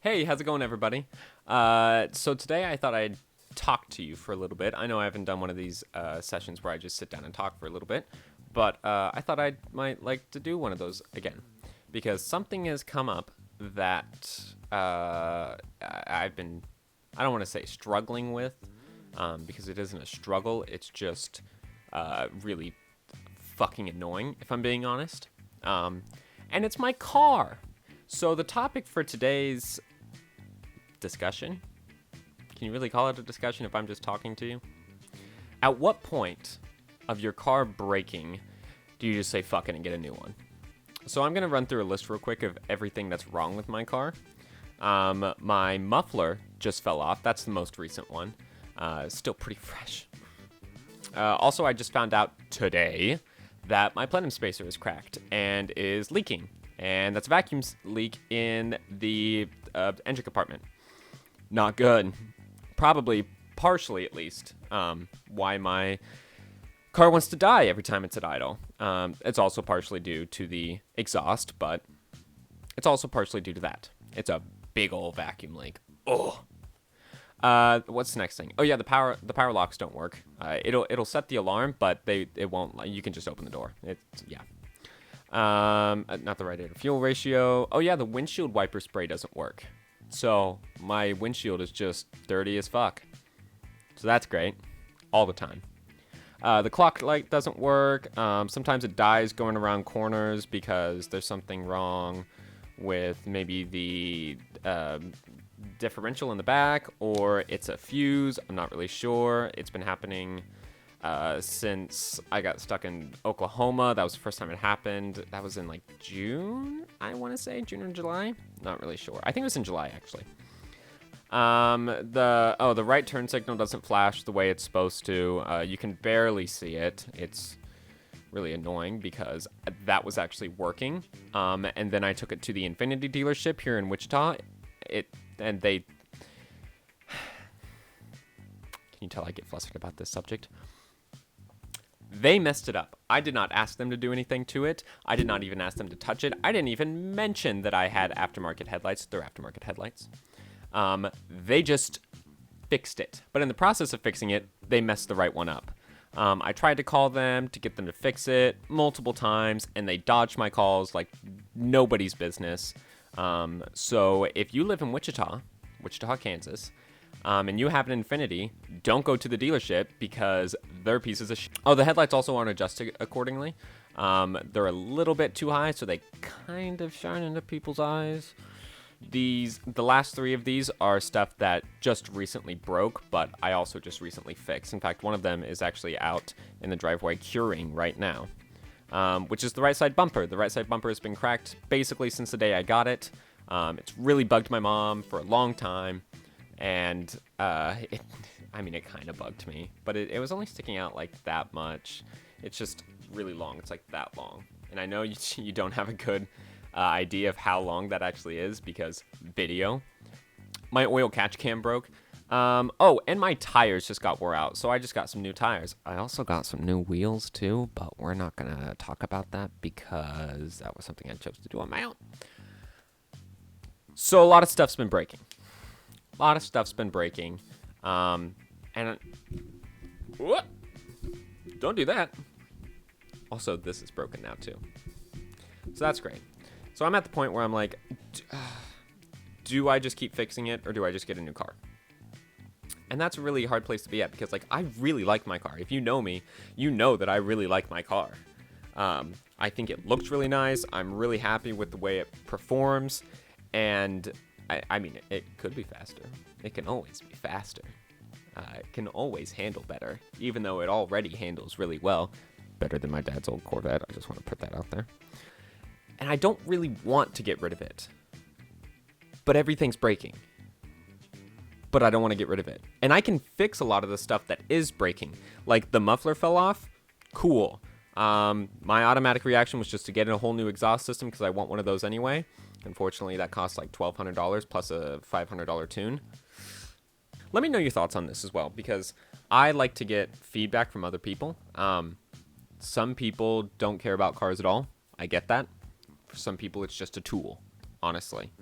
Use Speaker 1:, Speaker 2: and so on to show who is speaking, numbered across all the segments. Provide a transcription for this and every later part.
Speaker 1: Hey, how's it going, everybody? So today I thought I'd talk to you for a little bit. I know I haven't done one of these sessions where I just sit down and talk for a little bit, but I thought I might like to do one of those again because something has come up that I've been, I don't want to say struggling with, because it isn't a struggle. It's just really fucking annoying, if I'm being honest. And it's my car. So the topic for today's discussion, can you really call it a discussion if I'm just talking to you? At what point of your car breaking do you just say fuck it and get a new one? So I'm going to run through a list real quick of everything that's wrong with my car. My muffler just fell off. That's the most recent one. Still pretty fresh. Also, I just found out today that my plenum spacer is cracked and is leaking. And that's a vacuum leak in the engine compartment. Not good. Probably, partially at least, why my car wants to die every time it's at idle. It's also partially due to the exhaust, but it's also partially due to that. It's a big old vacuum leak. Oh. What's the next thing? Oh yeah, the power locks don't work. It'll set the alarm, but it won't. You can just open the door. Yeah. Not the right air to fuel ratio. Oh yeah, the windshield wiper spray doesn't work. So my windshield is just dirty as fuck. So that's great. All the time. The clock light doesn't work. Sometimes it dies going around corners because there's something wrong with maybe the differential in the back, or it's a fuse. I'm not really sure. It's been happening since I got stuck in Oklahoma. That was the first time it happened. That was in like June, I want to say. June or July? Not really sure. I think it was in July, actually. The right turn signal doesn't flash the way it's supposed to. You can barely see it. It's really annoying because that was actually working. And then I took it to the Infiniti dealership here in Wichita. Can you tell I get flustered about this subject? They messed it up. I did not ask them to do anything to it. I did not even ask them to touch it. I didn't even mention that I had aftermarket headlights. They're aftermarket headlights. They just fixed it. But in the process of fixing it, they messed the right one up. I tried to call them to get them to fix it multiple times, and they dodged my calls like nobody's business. So if you live in Wichita, Kansas, and you have an Infiniti, don't go to the dealership because they're pieces of shit. Oh, the headlights also aren't adjusted accordingly. They're a little bit too high, so they kind of shine into people's eyes. The last three of these are stuff that just recently broke, but I also just recently fixed. In fact, one of them is actually out in the driveway curing right now, which is the right side bumper. The right side bumper has been cracked basically since the day I got it. It's really bugged my mom for a long time. And it kind of bugged me, but it was only sticking out like that much. It's just really long. It's like that long. And I know you don't have a good idea of how long that actually is because video. My oil catch can broke. And my tires just got wore out, so I just got some new tires. I also got some new wheels too, but we're not going to talk about that because that was something I chose to do on my own. So a lot of stuff's been breaking. And what? Don't do that. Also, this is broken now too. So that's great. So I'm at the point where I'm like, do I just keep fixing it or do I just get a new car? And that's a really hard place to be at because like I really like my car. If you know me, you know that I really like my car. I think it looks really nice. I'm really happy with the way it performs, and it could be faster. It can always be faster. It can always handle better, even though it already handles really well. Better than my dad's old Corvette. I just want to put that out there. And I don't really want to get rid of it. But everything's breaking. But I don't want to get rid of it. And I can fix a lot of the stuff that is breaking. Like the muffler fell off. Cool. My automatic reaction was just to get a whole new exhaust system because I want one of those anyway. Unfortunately, that costs like $1,200 plus a $500 tune. Let me know your thoughts on this as well, because I like to get feedback from other people. Some people don't care about cars at all. I get that. For some people, it's just a tool, honestly.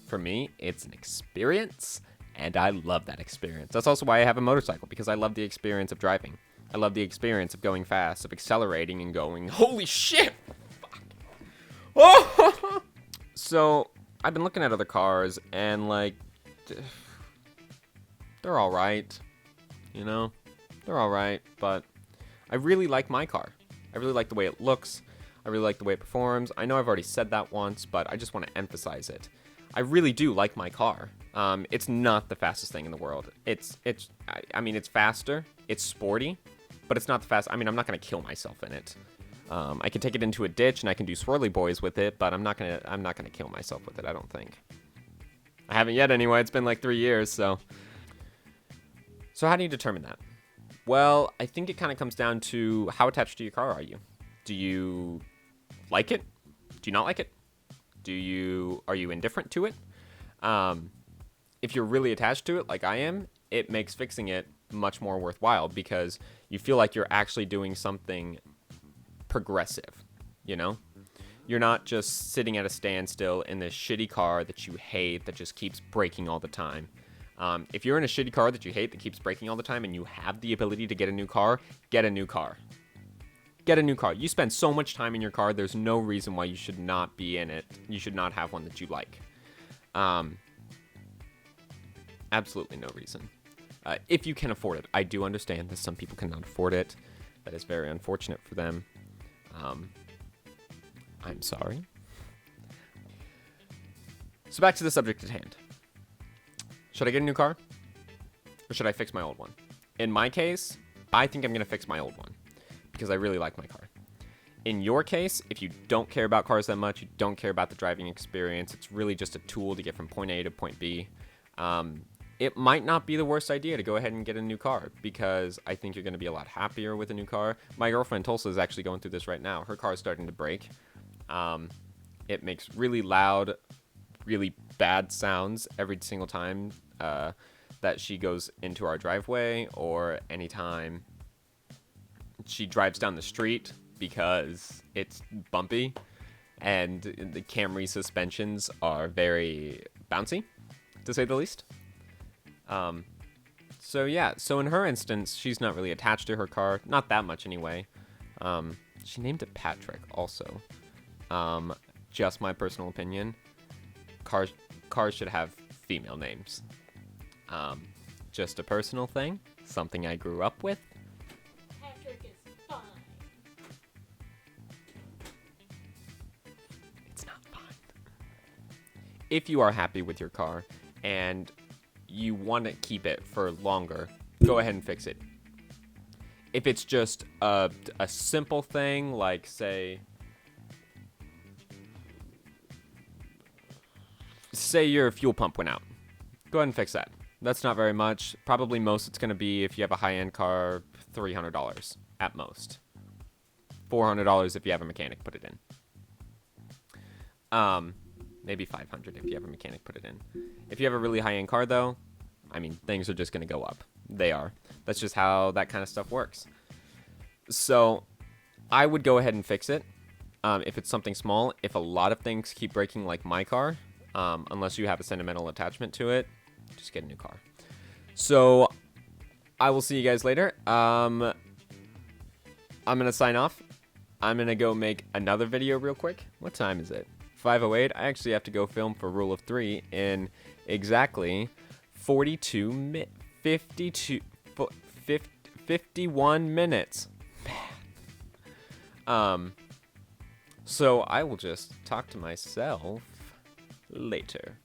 Speaker 1: For me, it's an experience, and I love that experience. That's also why I have a motorcycle, because I love the experience of driving. I love the experience of going fast, of accelerating and going, holy shit! Fuck. Oh! So, I've been looking at other cars, and, like, they're alright. You know? They're alright, but I really like my car. I really like the way it looks. I really like the way it performs. I know I've already said that once, but I just want to emphasize it. I really do like my car. It's not the fastest thing in the world. I mean, it's faster. It's sporty, but it's not the fast. I mean, I'm not gonna kill myself in it. I can take it into a ditch and I can do swirly boys with it, but I'm not gonna kill myself with it. I don't think. I haven't yet anyway. It's been like 3 years, so. So how do you determine that? Well, I think it kind of comes down to how attached to your car are you? Do you like it? Do you not like it? Are you indifferent to it? If you're really attached to it, like I am, it makes fixing it much more worthwhile because you feel like you're actually doing something progressive, you know? You're not just sitting at a standstill in this shitty car that you hate that just keeps breaking all the time. If you're in a shitty car that you hate that keeps breaking all the time and you have the ability to get a new car, get a new car. Get a new car. You spend so much time in your car, there's no reason why you should not be in it. You should not have one that you like. Absolutely no reason. If you can afford it. I do understand that some people cannot afford it. That is very unfortunate for them. I'm sorry. So back to the subject at hand. Should I get a new car? Or should I fix my old one? In my case, I think I'm going to fix my old one. Because I really like my car. In your case, if you don't care about cars that much, you don't care about the driving experience, it's really just a tool to get from point A to point B, it might not be the worst idea to go ahead and get a new car, because I think you're going to be a lot happier with a new car. My girlfriend Tulsa is actually going through this right now. Her car is starting to break. It makes really loud, really bad sounds every single time that she goes into our driveway, or anytime she drives down the street because it's bumpy and the Camry suspensions are very bouncy, to say the least. So yeah, so in her instance, she's not really attached to her car, not that much anyway. She named it Patrick also. Just my personal opinion. Cars should have female names. Just a personal thing, something I grew up with. If you are happy with your car and you want to keep it for longer, go ahead and fix it. If it's just a simple thing, like say your fuel pump went out, go ahead and fix that. That's not very much. Probably most it's going to be, if you have a high-end car, $300 at most. $400 if you have a mechanic put it in. Maybe $500 if you have a mechanic put it in. If you have a really high-end car, though, I mean, things are just going to go up. They are. That's just how that kind of stuff works. So, I would go ahead and fix it. If it's something small. If a lot of things keep breaking, like my car, unless you have a sentimental attachment to it, just get a new car. So, I will see you guys later. I'm going to sign off. I'm going to go make another video real quick. What time is it? 5:08. I actually have to go film for Rule of 3 in exactly 51 minutes. So I will just talk to myself later.